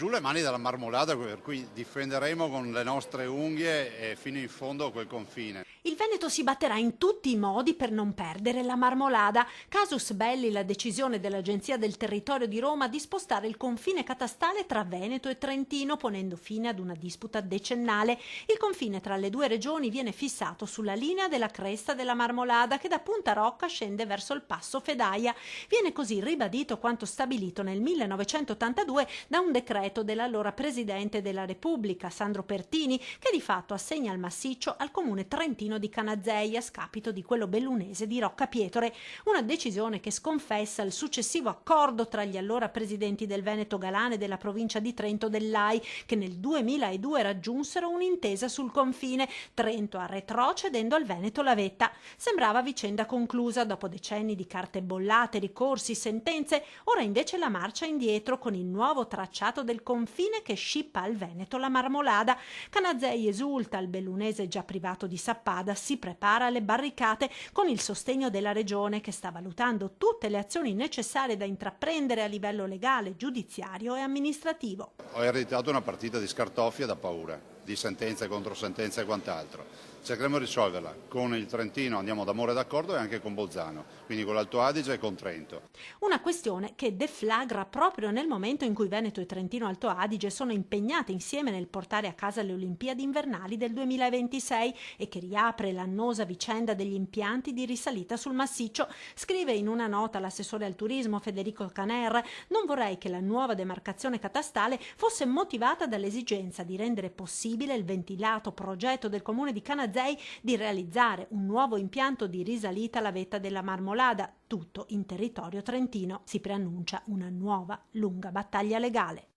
Giù le mani dalla marmolada, per cui difenderemo con le nostre unghie e fino in fondo quel confine. Il Veneto si batterà in tutti i modi per non perdere la Marmolada. Casus belli la decisione dell'Agenzia del Territorio di Roma di spostare il confine catastale tra Veneto e Trentino, ponendo fine ad una disputa decennale. Il confine tra le due regioni viene fissato sulla linea della cresta della Marmolada, che da Punta Rocca scende verso il passo Fedaia. Viene così ribadito quanto stabilito nel 1982 da un decreto dell'allora Presidente della Repubblica, Sandro Pertini, che di fatto assegna il massiccio al comune trentino di Canazei a scapito di quello bellunese di Roccapietore, una decisione che sconfessa il successivo accordo tra gli allora presidenti del Veneto Galan e della provincia di Trento Dell'Ai, che nel 2002 raggiunsero un'intesa sul confine. Trento arretrò cedendo al Veneto la vetta. Sembrava vicenda conclusa dopo decenni di carte bollate, ricorsi, sentenze. Ora invece la marcia indietro con il nuovo tracciato del confine che scippa al Veneto la Marmolada. Canazei esulta, il bellunese già privato di Sappada si prepara alle barricate con il sostegno della regione, che sta valutando tutte le azioni necessarie da intraprendere a livello legale, giudiziario e amministrativo. Ho ereditato una partita di scartoffie da paura, di sentenze contro sentenze e quant'altro. Cercheremo di risolverla. Con il Trentino andiamo d'amore d'accordo e anche con Bolzano, quindi con l'Alto Adige e con Trento. Una questione che deflagra proprio nel momento in cui Veneto e Trentino Alto Adige sono impegnate insieme nel portare a casa le Olimpiadi invernali del 2026 e che riapre l'annosa vicenda degli impianti di risalita sul massiccio. Scrive in una nota l'assessore al turismo Federico Caner: non vorrei che la nuova demarcazione catastale fosse motivata dall'esigenza di rendere possibile il ventilato progetto del comune di Canazei di realizzare un nuovo impianto di risalita alla vetta della Marmolada, tutto in territorio trentino. Si preannuncia una nuova lunga battaglia legale.